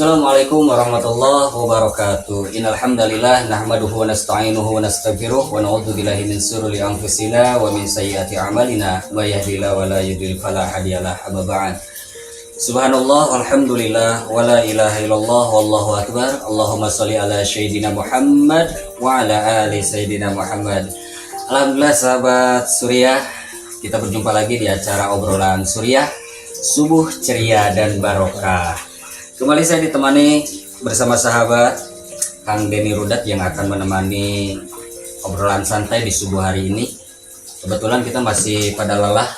Assalamualaikum warahmatullahi wabarakatuh. Innal hamdalillah nahmaduhu wa nasta'inuhu wa nastaghfiruh wa na'udzu billahi min shururi anfusina wa min sayyiati a'malina may yahdihillahu wa la yudhlil fala hadiyalah. Amma ba'd. Subhanallah walhamdulillah wa la ilaha illallah wallahu akbar. Allahumma shalli ala sayyidina Muhammad wa ala ali sayyidina Muhammad. Alhamdulillah sahabat Suriah, kita berjumpa lagi di acara obrolan Suriah, subuh ceria dan barokah. Kembali saya ditemani bersama sahabat Kang Denny Rudat yang akan menemani obrolan santai di subuh hari ini. Kebetulan kita masih pada lelah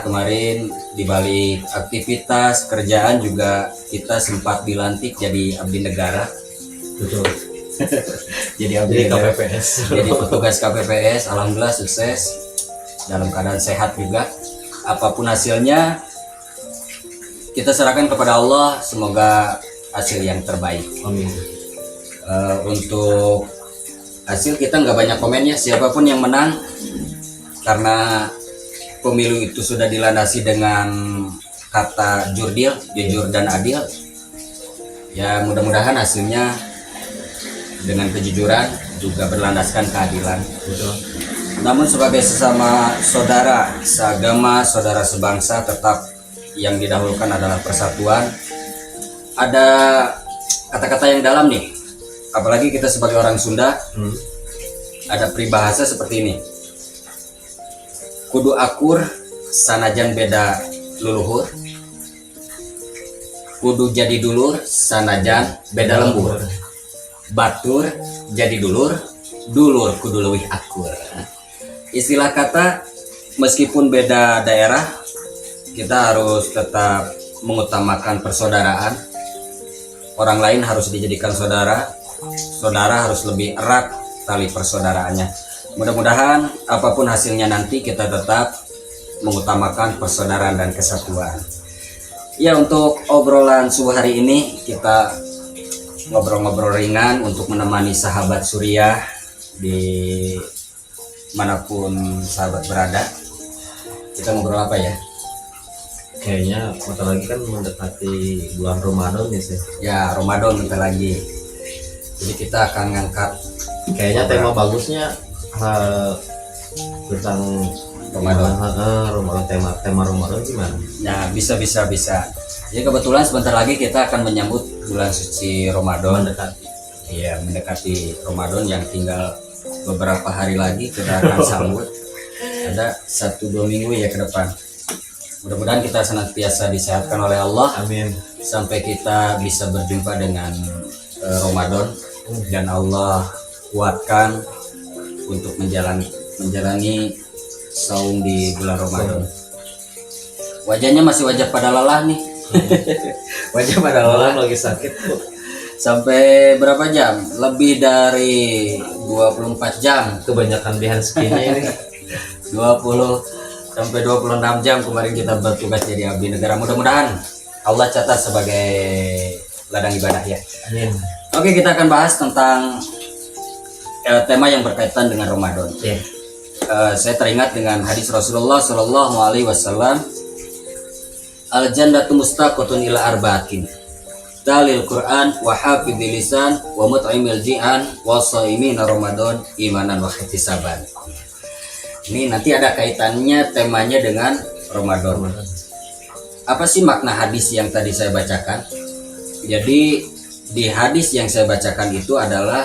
kemarin, di balik aktivitas kerjaan juga kita sempat dilantik jadi abdi negara. Betul. Jadi abdi negara, KPPS. jadi petugas KPPS. Alhamdulillah sukses dalam keadaan sehat juga. Apapun hasilnya kita serahkan kepada Allah, semoga hasil yang terbaik. Amin. Untuk hasil kita nggak banyak komennya, siapapun yang menang, karena pemilu itu sudah dilandasi dengan kata jurdil, jujur dan adil. Ya mudah-mudahan hasilnya dengan kejujuran juga berlandaskan keadilan. Betul. Namun sebagai sesama saudara seagama, saudara sebangsa, tetap yang didahulukan adalah persatuan. Ada kata-kata yang dalam nih, apalagi kita sebagai orang Sunda. Ada peribahasa seperti ini: kudu akur sanajan beda luluhur, kudu jadi dulur sanajan beda lembur, batur jadi dulur, dulur kudu leuwih akur. Istilah kata, meskipun beda daerah, kita harus tetap mengutamakan persaudaraan. Orang lain harus dijadikan saudara, saudara harus lebih erat tali persaudaraannya. Mudah-mudahan apapun hasilnya nanti kita tetap mengutamakan persaudaraan dan kesatuan. Ya, untuk obrolan subuh hari ini kita ngobrol-ngobrol ringan untuk menemani sahabat Suriah di manapun sahabat berada. Kita ngobrol apa ya? Kayaknya bentar lagi kan mendekati bulan Ramadan ya sih. Ya, Ramadan bentar lagi. Jadi kita akan ngangkat Kayaknya tema bagusnya tentang Ramadan. Ramadan, tema Ramadan gimana? Ya, bisa. Jadi kebetulan sebentar lagi kita akan menyambut bulan suci Ramadan. Iya, mendekati Ramadan yang tinggal beberapa hari lagi kita akan sambut. Ada 1-2 minggu ya ke depan. Mudah-mudahan kita senantiasa disehatkan oleh Allah. Amin. Sampai kita bisa berjumpa dengan Ramadan, dan Allah kuatkan untuk menjalani saum di bulan Ramadan. Wajahnya masih wajah pada lelah nih. Wajah pada lelah. Lagi sakit tuh. Sampai berapa jam? Lebih dari 24 jam. Kebanyakan behind skinnya ini. 20 sampai 26 jam kemarin kita bertugas jadi abdi negara. Mudah-mudahan Allah catat sebagai ladang ibadah ya. Amin. Oke, kita akan bahas tentang tema yang berkaitan dengan Ramadan. Yeah. Saya teringat dengan hadis Rasulullah Shallallahu Alaihi Wasallam, al jannatu mustaqatun ila arba'atin, dalil Quran wa hafidhil lisan wa mut'imil ji'an wa shaimina Ramadan imanan wa ihtisaban. Ini nanti ada kaitannya temanya dengan Ramadan. Apa sih makna hadis yang tadi saya bacakan? Jadi di hadis yang saya bacakan itu adalah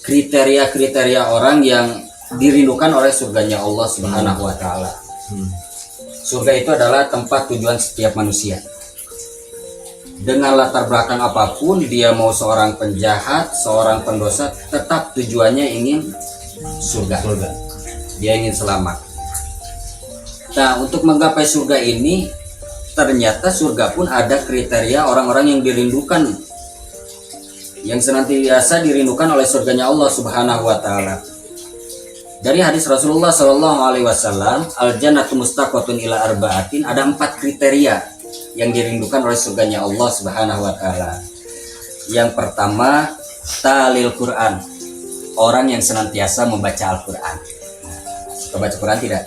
kriteria-kriteria orang yang dirindukan oleh surganya Allah Subhanahu wa taala. Surga itu adalah tempat tujuan setiap manusia. Dengan latar belakang apapun, dia mau seorang penjahat, seorang pendosa, tetap tujuannya ingin surga. Dia ingin selamat. Nah, untuk menggapai surga ini, ternyata surga pun ada kriteria orang-orang yang dirindukan, yang senantiasa dirindukan oleh surganya Allah Subhanahu wa taala. Dari hadis Rasulullah Shallallahu Alaihi Wasallam, al jannatu mustaqatun ila arba'atin, ada 4 kriteria yang dirindukan oleh surganya Allah Subhanahu wa taala. Yang pertama, talil Quran, orang yang senantiasa membaca Al-Quran. Baca Quran tidak?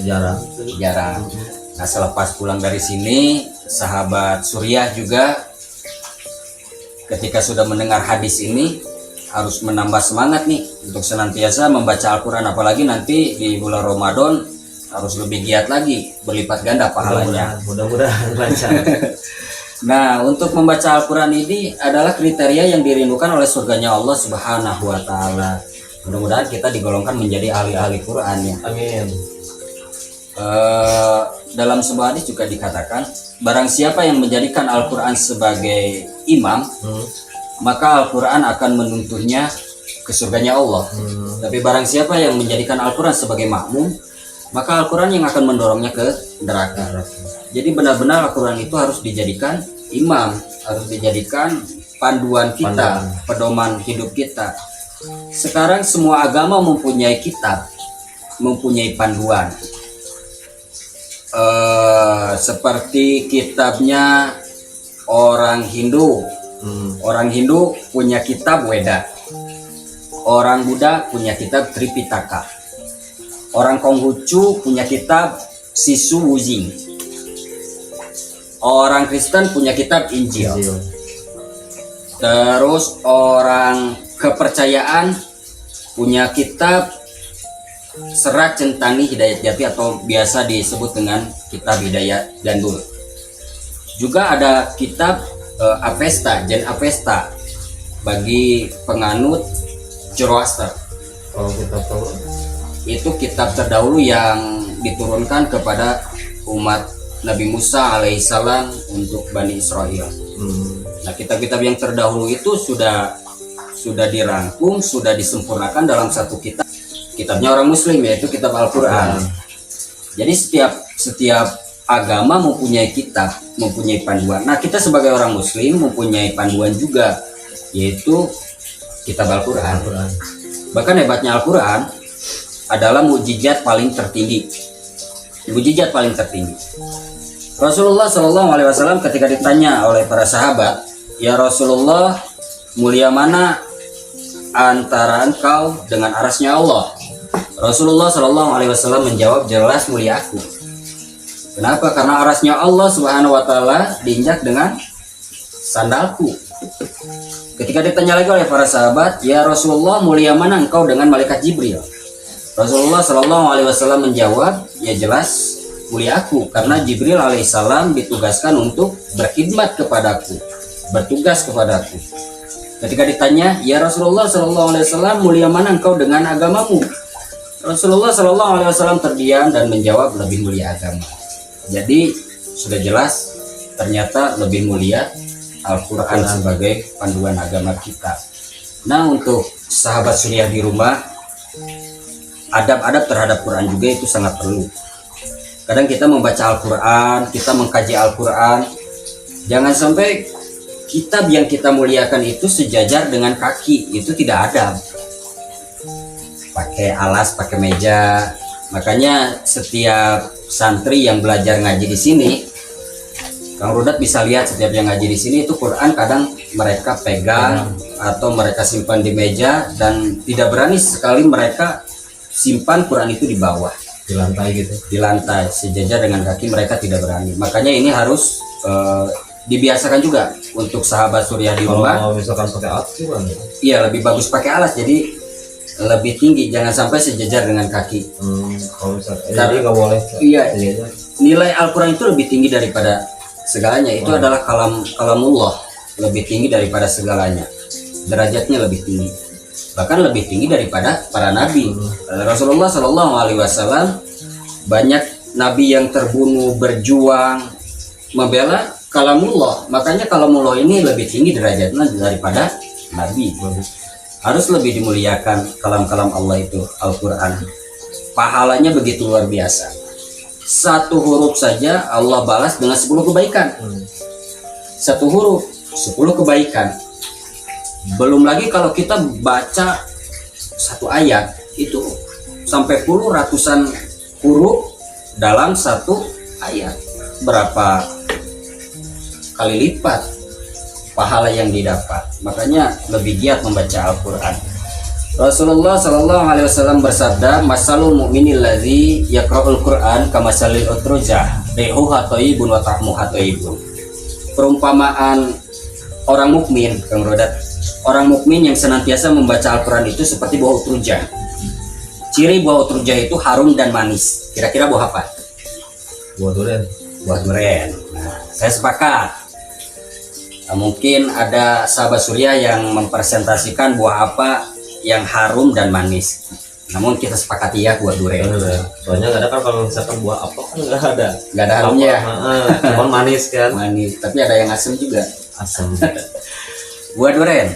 Jarang. Nah, selepas pulang dari sini sahabat Suriah juga ketika sudah mendengar hadis ini harus menambah semangat nih untuk senantiasa membaca Al-Quran, apalagi nanti di bulan Ramadan harus lebih giat lagi, berlipat ganda pahalanya. Mudah-mudahan lancar. Nah, untuk membaca Al-Quran ini adalah kriteria yang dirindukan oleh surganya Allah Subhanahu wa Ta'ala. Mudah-mudahan kita digolongkan menjadi ahli-ahli Quran ya. Amin. Dalam sebuah hadis juga dikatakan, barang siapa yang menjadikan Al-Quran sebagai imam, maka Al-Quran akan menuntunnya ke surganya Allah. Tapi barang siapa yang menjadikan Al-Quran sebagai makmum, maka Al-Quran yang akan mendorongnya ke neraka. Jadi benar-benar Al-Quran itu harus dijadikan imam, harus dijadikan panduan kita, pedoman hidup kita. Sekarang semua agama mempunyai kitab, mempunyai panduan. Seperti kitabnya orang Hindu. Orang Hindu punya kitab Weda. Orang Buddha punya kitab Tripitaka. Orang Konghucu punya kitab Sisu Wujing. Orang Kristen punya kitab Injil. Terus orang kepercayaan punya kitab Serat Centani Hidayat Jati atau biasa disebut dengan kitab Hidayat Gandul. Juga ada kitab Avesta, Jen Avesta bagi penganut Zoroaster. Kalau kita tahu Itu kitab terdahulu yang diturunkan kepada umat Nabi Musa alaihissalam untuk Bani Israel. Nah, kitab-kitab yang terdahulu itu sudah dirangkum, sudah disempurnakan dalam satu kitab. Kitabnya orang Muslim, yaitu kitab Al-Quran. Jadi setiap agama mempunyai kitab, mempunyai panduan. Nah, kita sebagai orang Muslim mempunyai panduan juga, yaitu kitab Al-Quran. Bahkan hebatnya Al-Quran adalah mukjizat paling tertinggi. Mukjizat paling tertinggi. Rasulullah Shallallahu Alaihi Wasallam ketika ditanya oleh para sahabat, ya Rasulullah, mulia mana antara engkau dengan arasnya Allah? Rasulullah Shallallahu Alaihi Wasallam menjawab, jelas mulia aku. Kenapa? Karena arasnya Allah Subhanahu Wa Taala diinjak dengan sandalku. Ketika ditanya lagi oleh para sahabat, ya Rasulullah, mulia mana engkau dengan malaikat Jibril? Rasulullah Shallallahu Alaihi Wasallam menjawab, ya jelas mulia aku, karena Jibril alaihissalam ditugaskan untuk berkhidmat kepadaku, bertugas kepadaku. Ketika ditanya, ya Rasulullah Shallallahu Alaihi Wasallam, mulia mana engkau dengan agamamu? Rasulullah Shallallahu Alaihi Wasallam terdiam dan menjawab, lebih mulia agama. Jadi sudah jelas ternyata lebih mulia Al-Quran sebagai panduan agama kita. Nah, untuk sahabat Suriah di rumah, adab-adab terhadap Quran juga itu sangat perlu. Kadang kita membaca Al-Quran, kita mengkaji Al-Quran, jangan sampai kitab yang kita muliakan itu sejajar dengan kaki, itu tidak adab. Pakai alas, pakai meja. Makanya setiap santri yang belajar ngaji di sini, Kang Rudat bisa lihat setiap yang ngaji di sini itu Quran kadang mereka pegang atau mereka simpan di meja, dan tidak berani sekali mereka simpan Quran itu di bawah, di lantai gitu. Di lantai sejajar dengan kaki, mereka tidak berani. Makanya ini harus dibiasakan juga untuk sahabat Suriah di rumah. Kalau misalkan pakai alas gimana? Iya, lebih bagus pakai alas, jadi lebih tinggi, jangan sampai sejajar dengan kaki. Kalau misalkan jadi nggak boleh. Iya, nilai Al-Quran itu lebih tinggi daripada segalanya. Itu adalah kalamullah, lebih tinggi daripada segalanya. Derajatnya lebih tinggi, bahkan lebih tinggi daripada para nabi. Rasulullah Shallallahu Alaihi Wasallam, banyak nabi yang terbunuh berjuang membela kalamullah. Makanya kalamullah ini lebih tinggi derajatnya daripada nabi. Harus lebih dimuliakan kalam-kalam Allah itu, Al-Quran. Pahalanya begitu luar biasa. Satu huruf saja Allah balas dengan 10 kebaikan. Satu huruf 10 kebaikan. Belum lagi kalau kita baca satu ayat itu sampai puluh ratusan huruf dalam satu ayat. Berapa kali lipat pahala yang didapat. Makanya lebih giat membaca Al-Quran. Rasulullah Shallallahu Alaihi Wasallam bersabda, masalul mu'minil ladzi yaqra'ul Quran kamasalil utrujah rihuha thayyibun wa ta'muha thayyibun. Perumpamaan orang mukmin, Kang Rodat, orang mukmin yang senantiasa membaca Al-Quran itu seperti buah utruja. Ciri buah utruja itu harum dan manis. Kira-kira buah apa? Buah durian. Buah durian. Nah, saya sepakat. Nah, mungkin ada sahabat Surya yang mempresentasikan buah apa yang harum dan manis. Namun kita sepakati ya buah durian. Soalnya nggak ada kan, kalau misalkan buah apa kan nggak ada. Nggak ada harumnya ya? Cuma manis kan. Manis, tapi ada yang asam juga. Asam. Buah durian.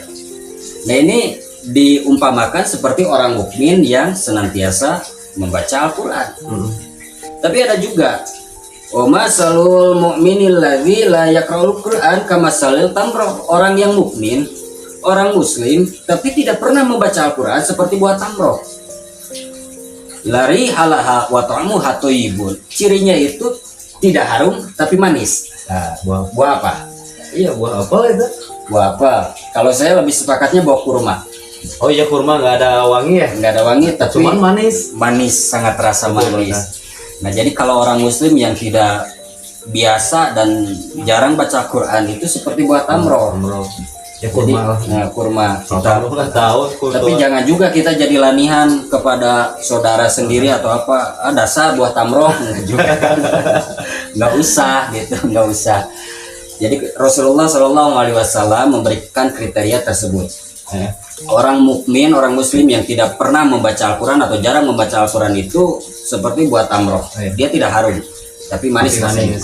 Nah, ini diumpamakan seperti orang mukmin yang senantiasa membaca Al-Quran. Tapi ada juga masalul mu'minil ladzi la yaqra'ul Qur'an kamasalil tamroh. Orang yang mukmin, orang muslim tapi tidak pernah membaca Al-Quran seperti buah tamroh. Lari halaha wa ta'muha thayyibun. Cirinya itu tidak harum tapi manis. Nah, buah apa? Iya, buah apa itu? Buah apa? Kalau saya lebih sepakatnya buah kurma. Oh iya, kurma nggak ada wangi ya? Nggak ada wangi tapi Cuman manis. manis, sangat terasa manis. Nah, jadi kalau orang muslim yang tidak biasa dan jarang baca Quran itu seperti buah tamroh. Ya Jadi, kurma lah. nah, kurma Kita kita. nggak tahu. Tapi jangan juga kita jadi lanihan kepada saudara sendiri atau apa. Dasar buah tamroh nggak juga. Nggak usah gitu, nggak usah. Jadi Rasulullah Shallallahu Alaihi Wasallam memberikan kriteria tersebut. Orang mukmin, orang muslim yang tidak pernah membaca Al-Quran atau jarang membaca Al-Quran itu seperti buah tamroh. Dia tidak harum, tapi manis rasanya.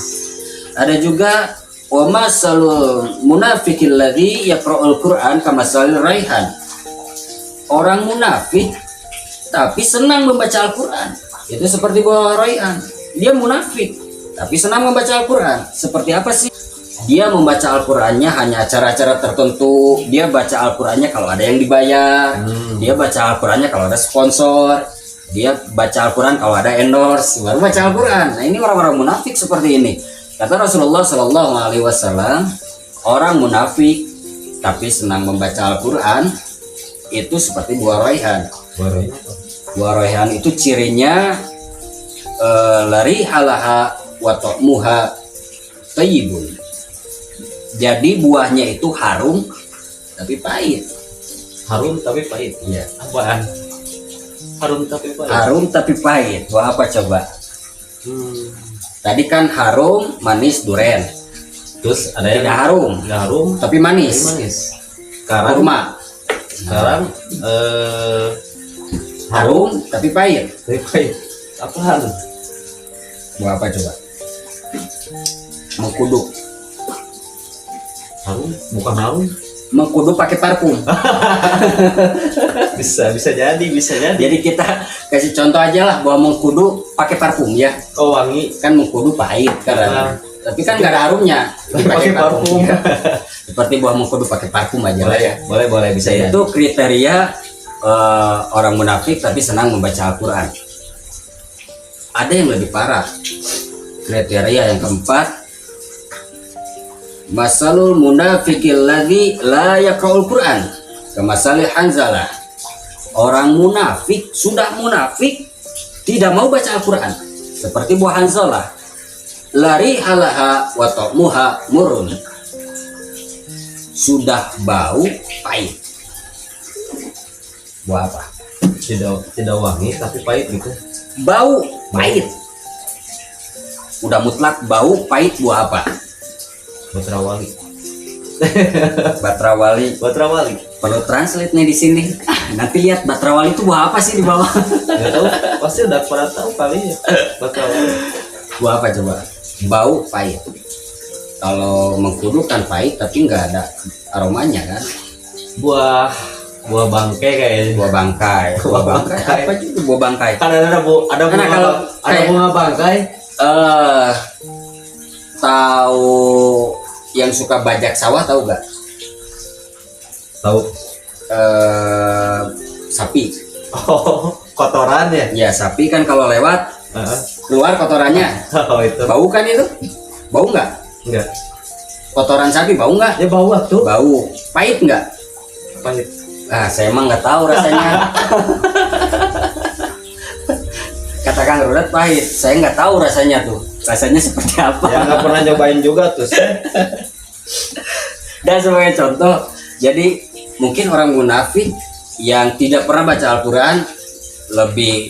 Ada juga wa masalul munafiqil ladzi yaqra'ul Qur'an kamasalil raihan. Orang munafik tapi senang membaca Al-Quran itu seperti buah raihan. Dia munafik tapi senang membaca Al-Quran. Seperti apa sih? Dia membaca Al-Qurannya hanya acara-acara tertentu. Dia baca Al-Qurannya kalau ada yang dibayar. Dia baca Al-Qurannya kalau ada sponsor. Dia baca Al-Quran kalau ada endorse. Baru baca Al-Quran. Nah, ini orang-orang munafik seperti ini. Kata Rasulullah Shallallahu Alaihi Wasallam, orang munafik tapi senang membaca Al-Quran itu seperti buah raihan. Buah raihan itu cirinya lari halaha wa ta'muha thayyibun. Jadi buahnya itu harum tapi pahit. Harum tapi pahit. Iya. Apaan? Harum tapi pahit. Harum tapi pahit. Buah apa coba? Tadi kan harum, manis, durian. Terus ada yang Tidak harum, nggak harum tapi manis. manis. Sekarang Kurma. Harum tapi pahit. tapi pahit. Apaan? Buah apa coba? Mengkudu. Harum? Bukan harum. Mengkudu pakai parfum. Bisa jadi. Jadi kita kasih contoh aja lah bahwa mengkudu pakai parfum ya. Oh, wangi. Kan mengkudu pahit karena. Tapi kan nggak ada harumnya. Jadi Pakai parfum. Ya. Seperti buah mengkudu pakai parfum aja lah ya. Boleh bisa ya. Itu kriteria orang munafik tapi senang membaca Al-Quran. Ada yang lebih parah. Kriteria yang keempat, masalul munafiqil ladzi la yaqra'ul Qur'an kamasalil Hanzalah. Orang munafik, sudah munafik, tidak mau baca Al-Quran seperti buah Hanzalah. Lari halaha wa ta'muha murun. Sudah bau pahit. Buah apa? Tidak wangi tapi pahit gitu. Bau pahit. Udah mutlak bau pahit. Buah apa? Batrawali. Batrawali. Perlu translate nih di sini. Nanti lihat batrawali itu buah apa sih di bawah? Nggak tahu, pasti udah pada tahu kali ya. Batrawali. Buah apa coba? Bau pahit. Kalau mengkudu kan pahit tapi nggak ada aromanya kan? Buah bangkai kayaknya. Buah bangkai. Buah bangkai. Apa juga buah bangkai? Kan ada Karena kalau kayak- bunga bangkai. Tahu yang suka bajak sawah tahu gak? Tahu. Sapi. Oh, kotoran ya. Ya sapi kan kalau lewat keluar kotorannya. Oh, itu. Bau kan itu? Bau nggak? Enggak. Kotoran sapi bau nggak? Ya bau tuh. Bau. Pahit nggak? Pahit. Ah, saya emang nggak tahu rasanya. Kata Kang Rudat pahit. Saya nggak tahu rasanya tuh. rasanya seperti apa? Ya nggak pernah nyobain juga tuh. Dan sebagai contoh, jadi mungkin orang munafik yang tidak pernah baca Al-Quran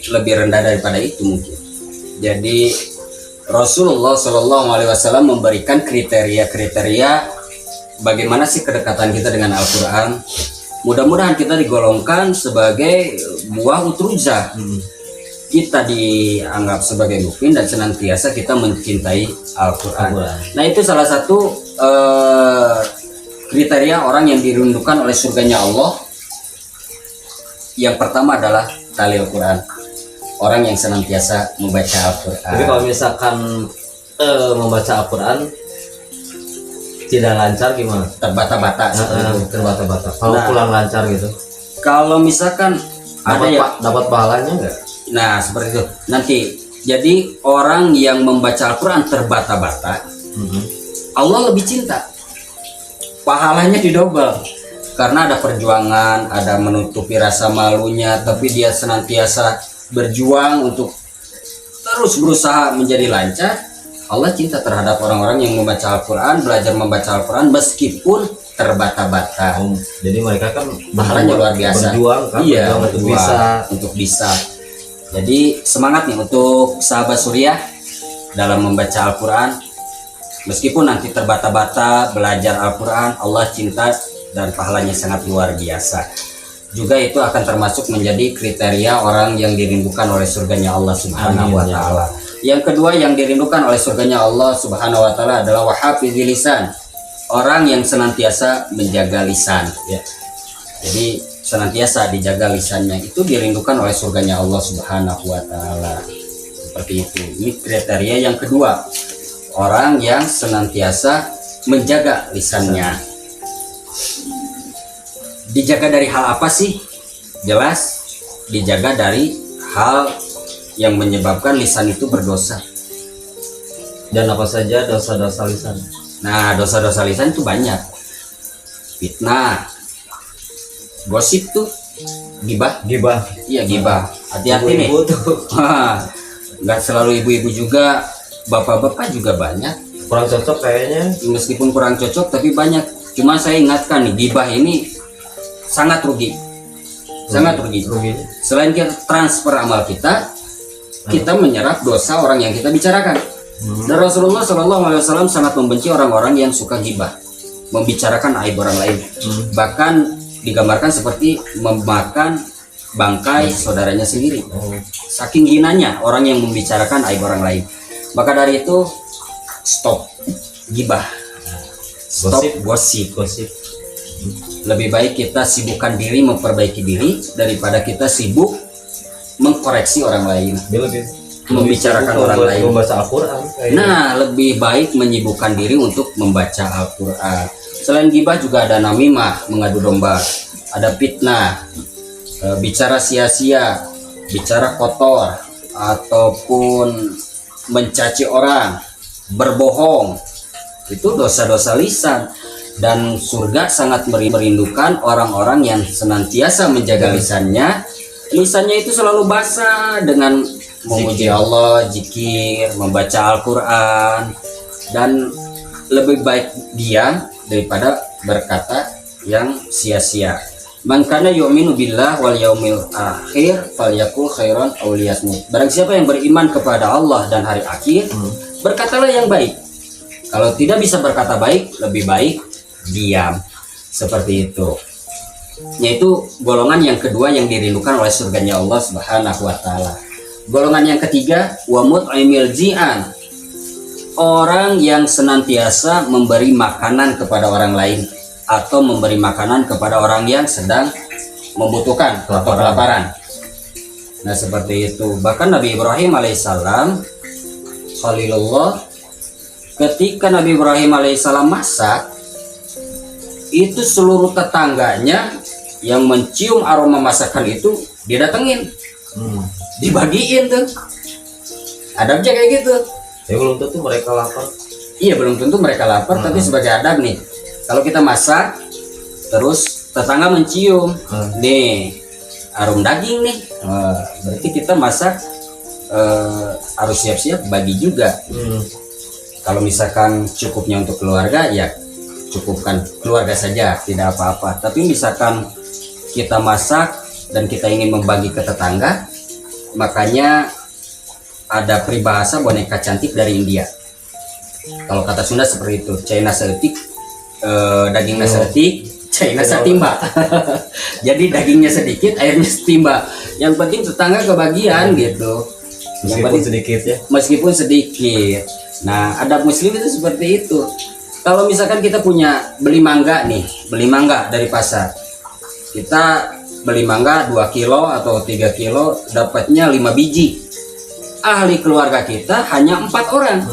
lebih rendah daripada itu mungkin. Jadi Rasulullah Shallallahu Alaihi Wasallam memberikan kriteria bagaimana sih kedekatan kita dengan Al-Quran. Mudah-mudahan kita digolongkan sebagai buah utruzah. Kita dianggap sebagai mukmin dan senantiasa kita mencintai Al-Quran. Nah itu salah satu kriteria orang yang dirindukan oleh surganya Allah. Yang pertama adalah tali Al-Quran, orang yang senantiasa membaca Al-Quran. Tapi kalau misalkan membaca Al-Quran tidak lancar gimana? Terbata-bata Terbata-bata. Kalau Nah. pulang lancar gitu, kalau misalkan ada ya, dapat pahalanya nggak? nah seperti itu nanti. Jadi orang yang membaca Al-Quran terbata-bata, Allah lebih cinta, pahalanya didobel. Karena ada perjuangan, ada menutupi rasa malunya, tapi dia senantiasa berjuang untuk terus berusaha menjadi lancar. Allah cinta terhadap orang-orang yang membaca Al-Quran, belajar membaca Al-Quran meskipun terbata-bata. Jadi mereka kan Pahalanya luar biasa. Berjuang kan, Iya, berjuang untuk bisa. Jadi semangat nih untuk sahabat Suriah dalam membaca Al-Quran. Meskipun nanti terbata-bata belajar Al-Quran, Allah cinta dan pahalanya sangat luar biasa. Juga itu akan termasuk menjadi kriteria orang yang dirindukan oleh surganya Allah Subhanahu wa Ta'ala. Yang kedua yang dirindukan oleh surganya Allah Subhanahu wa Ta'ala adalah wahafizil lisan, orang yang senantiasa menjaga lisan, ya. Jadi senantiasa dijaga lisannya, itu dirindukan oleh surganya Allah Subhanahu wa Ta'ala. Seperti itu. Ini kriteria yang kedua, orang yang senantiasa menjaga lisannya. Dijaga dari hal apa sih? Jelas dijaga dari hal yang menyebabkan lisan itu berdosa. Dan apa saja dosa-dosa lisan? Nah, dosa-dosa lisan itu banyak. Fitnah, gosip tuh, gibah. Iya, gibah. Hati-hati nih. Ibu tuh Nggak selalu ibu-ibu juga, bapak-bapak juga banyak. kurang cocok kayaknya. Meskipun kurang cocok tapi banyak. Cuma saya ingatkan nih, gibah ini sangat rugi. Sangat rugi. Selain kita transfer amal kita menyerap dosa orang yang kita bicarakan. Dan Rasulullah SAW sangat membenci orang-orang yang suka gibah, membicarakan aib orang lain. Bahkan digambarkan seperti memakan bangkai saudaranya sendiri. Saking hinanya orang yang membicarakan aib orang lain. Maka dari itu stop gibah, stop gosip. Lebih baik kita sibukkan diri memperbaiki diri daripada kita sibuk mengkoreksi orang lain, membicarakan orang lain. Membaca Al-Quran. Nah, lebih baik menyibukkan diri untuk membaca Al-Quran. Selain gibah juga ada namimah, mengadu domba, ada fitnah, bicara sia-sia, bicara kotor, ataupun mencaci orang, berbohong. Itu dosa-dosa lisan. Dan surga sangat merindukan orang-orang yang senantiasa menjaga lisannya. Lisannya itu selalu basah dengan memuji Allah, zikir, membaca Al-Quran, dan lebih baik diam daripada berkata yang sia-sia. Man kana yu'minu billah wal yaumil akhir falyakul khairan aw liyasmut. Barang siapa yang beriman kepada Allah dan hari akhir, berkatalah yang baik. Kalau tidak bisa berkata baik, lebih baik diam. Seperti itu. Yaitu golongan yang kedua yang dirindukan oleh surganya Allah Subhanahu wa Ta'ala. Golongan yang ketiga, wa mut'imil ji'an, orang yang senantiasa memberi makanan kepada orang lain atau memberi makanan kepada orang yang sedang membutuhkan atau kelaparan. Nah, seperti itu. Bahkan Nabi Ibrahim alaihissalam, Khalilullah, ketika Nabi Ibrahim alaihissalam masak, itu seluruh tetangganya yang mencium aroma masakan itu didatengin, dibagiin tuh. Adabnya kayak gitu. Ya belum tentu mereka lapar. Iya, belum tentu mereka lapar, tapi sebagai adab nih, kalau kita masak terus tetangga mencium, nih arum daging nih, berarti kita masak harus siap-siap bagi juga. Kalau misalkan cukupnya untuk keluarga, ya cukupkan keluarga saja, tidak apa-apa. Tapi misalkan kita masak dan kita ingin membagi ke tetangga, makanya ada peribahasa boneka cantik dari India. Kalau kata Sunda seperti itu, China seetik, dagingnya seetik, China setimba. Jadi dagingnya sedikit, airnya setimba. Yang penting tetangga kebagian gitu. Yang Meskipun penting sedikit ya. meskipun sedikit. Nah, adab muslim itu seperti itu. Kalau misalkan kita punya beli mangga nih, beli mangga dari pasar. Kita beli mangga 2 kilo atau 3 kilo, dapatnya 5 biji. Ahli keluarga kita hanya 4 orang.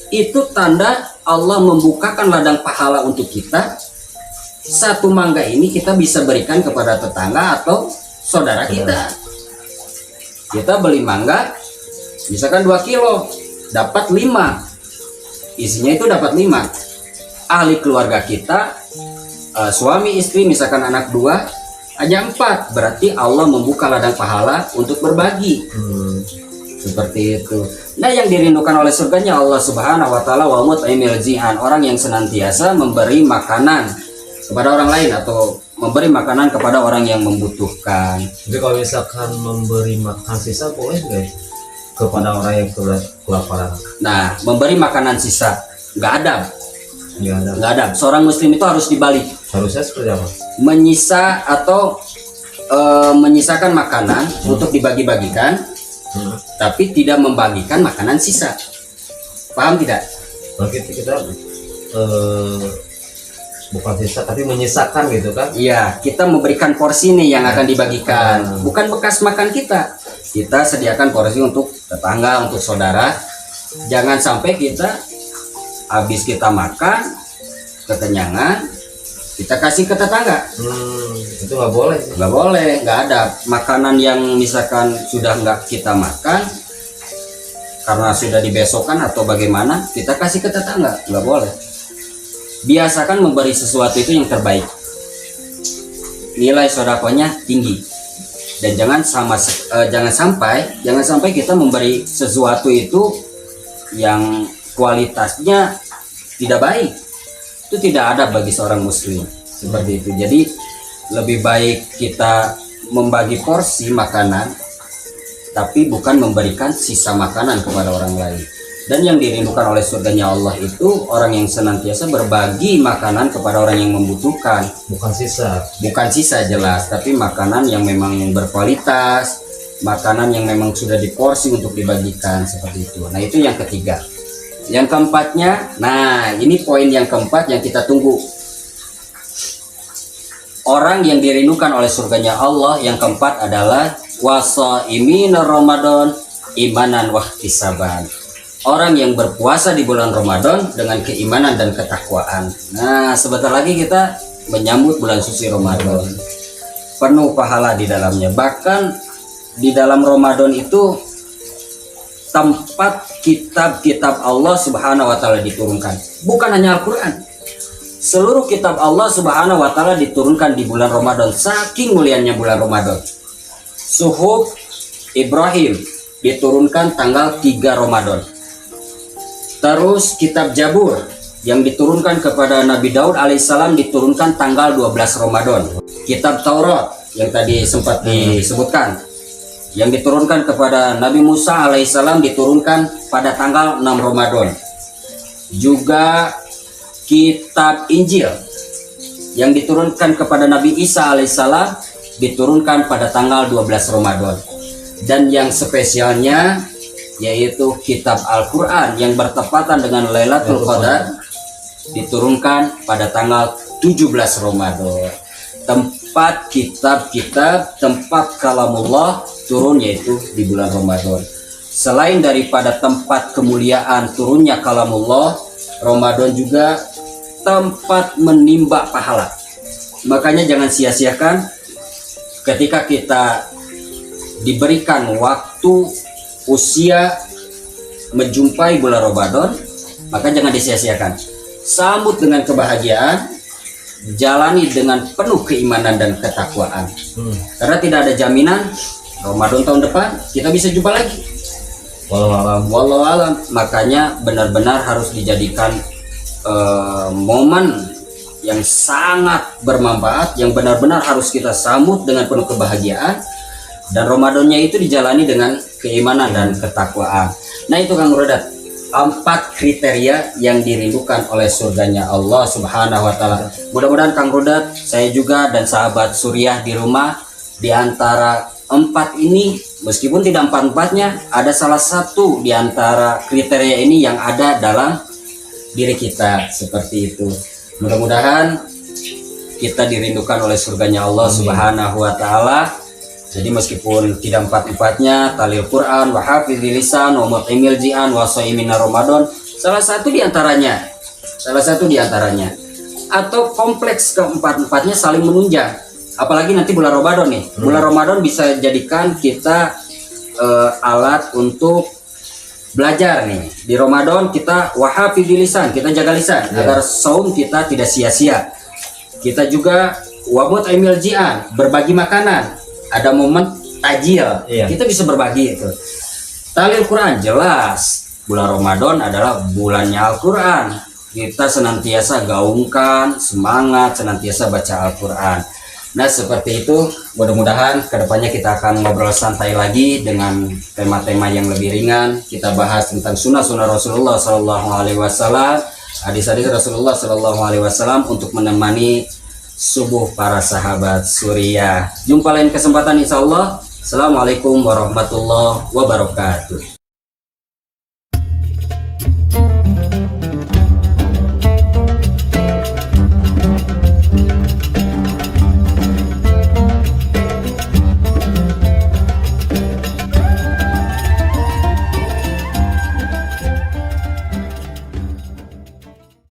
Itu tanda Allah membukakan ladang pahala untuk kita. Satu mangga ini kita bisa berikan kepada tetangga atau saudara kita. Kita beli mangga misalkan 2 kilo, dapat 5, isinya itu dapat 5. Ahli keluarga kita, suami istri misalkan anak 2, hanya 4, berarti Allah membuka ladang pahala untuk berbagi. Seperti itu. Nah, yang dirindukan oleh surganya Allah Subhanahu wa taala, wa mut'imil ji'an, orang yang senantiasa memberi makanan kepada orang lain atau memberi makanan kepada orang yang membutuhkan. Jadi kalau misalkan memberi makan sisa boleh nggak kepada orang yang sudah kelaparan? Nah, memberi makanan sisa nggak ada, Nggak ada. nggak ada. Seorang muslim itu harus dibalik, Harusnya seperti apa? menyisa atau menyisakan makanan untuk dibagi-bagikan, tapi tidak membagikan makanan sisa. Paham tidak? Berarti kita bukan sisa tapi menyisakan gitu kan? Iya, kita memberikan porsi nih yang akan dibagikan, bukan bekas makan kita. Kita sediakan porsi untuk tetangga, untuk saudara. Jangan sampai kita habis kita makan kekenyangan, kita kasih ke tetangga. Itu nggak boleh. Nggak boleh, nggak ada makanan yang misalkan sudah nggak kita makan karena sudah dibesokkan atau bagaimana, kita kasih ke tetangga, nggak boleh. Biasakan memberi sesuatu itu yang terbaik, nilai sodakonya tinggi, dan jangan sampai kita memberi sesuatu itu yang kualitasnya tidak baik. Itu tidak ada bagi seorang muslim seperti itu. Jadi lebih baik kita membagi porsi makanan, tapi bukan memberikan sisa makanan kepada orang lain. Dan yang dirindukan oleh surganya Allah itu orang yang senantiasa berbagi makanan kepada orang yang membutuhkan. Bukan sisa. Bukan sisa jelas, tapi makanan yang memang berkualitas, makanan yang memang sudah diporsi untuk dibagikan seperti itu. Nah, itu yang ketiga. Yang keempatnya, nah ini poin yang keempat yang kita tunggu. Orang yang dirindukan oleh surganya Allah yang keempat adalah wasaimin Ramadan imanan wahtisaban. Orang yang berpuasa di bulan Ramadan dengan keimanan dan ketakwaan. Nah, sebentar lagi kita menyambut bulan suci Ramadan. Penuh pahala di dalamnya. Bahkan di dalam Ramadan itu tempat kitab-kitab Allah Subhanahu wa taala diturunkan. Bukan hanya Al-Qur'an. Seluruh kitab Allah Subhanahu wa taala diturunkan di bulan Ramadan, saking mulianya bulan Ramadan. Suhuf Ibrahim diturunkan tanggal 3 Ramadan. Terus kitab Jabur yang diturunkan kepada Nabi Daud alaihissalam diturunkan tanggal 12 Ramadan. Kitab Taurat yang tadi sempat disebutkan yang diturunkan kepada Nabi Musa alaihissalam diturunkan pada tanggal 6 Ramadan. Juga kitab Injil yang diturunkan kepada Nabi Isa alaihissalam diturunkan pada tanggal 12 Ramadan. Dan yang spesialnya yaitu kitab Al-Quran yang bertepatan dengan Lailatul Qadar diturunkan pada tanggal 17 Ramadan. Tempat kitab-kitab, tempat kalamullah turun yaitu di bulan Ramadan. Selain daripada tempat kemuliaan turunnya kalamullah, Ramadan juga tempat menimba pahala. Makanya jangan sia-siakan ketika kita diberikan waktu usia menjumpai bulan Ramadan, maka jangan disia-siakan. Sambut dengan kebahagiaan, jalani dengan penuh keimanan dan ketakwaan. Karena tidak ada jaminan Ramadan tahun depan kita bisa jumpa lagi. Walau alam. Wallahu alam. Makanya benar-benar harus dijadikan momen yang sangat bermanfaat, yang benar-benar harus kita sambut dengan penuh kebahagiaan, dan Ramadannya itu dijalani dengan keimanan dan ketakwaan. Nah itu Kang Rodat, 4 kriteria yang dirindukan oleh surganya Allah Subhanahu wa Ta'ala. Mudah-mudahan Kang Rodat, saya juga dan sahabat Suriah di rumah, di antara 4 ini, meskipun tidak 4-4-nya, ada salah satu di antara kriteria ini yang ada dalam diri kita, seperti itu. Mudah-mudahan kita dirindukan oleh surganya Allah Subhanahu wa Ta'ala. Jadi meskipun tidak 4-4-nya, talil Quran, wa hafizil lisan, wa mut'imil ji'an, wa shaimina Ramadan, salah satu di antaranya, atau kompleks ke-4-4-nya saling menunjang. Apalagi nanti bulan Ramadan nih. Bulan Ramadan bisa jadikan kita alat untuk belajar nih. Di Ramadan kita wahafidil lisan, kita jaga lisan agar saum kita tidak sia-sia. Kita juga wamut aimil ji'an, berbagi makanan. Ada momen tajil, kita bisa berbagi itu. Talil Quran, jelas bulan Ramadan adalah bulannya Al-Quran. Kita senantiasa gaungkan semangat, senantiasa baca Al-Quran. Nah seperti itu, mudah-mudahan kedepannya kita akan ngobrol santai lagi dengan tema-tema yang lebih ringan. Kita bahas tentang sunnah-sunnah Rasulullah SAW, hadis-hadis Rasulullah SAW untuk menemani subuh para sahabat Suriah. Jumpa lain kesempatan insya Allah. Assalamualaikum warahmatullahi wabarakatuh.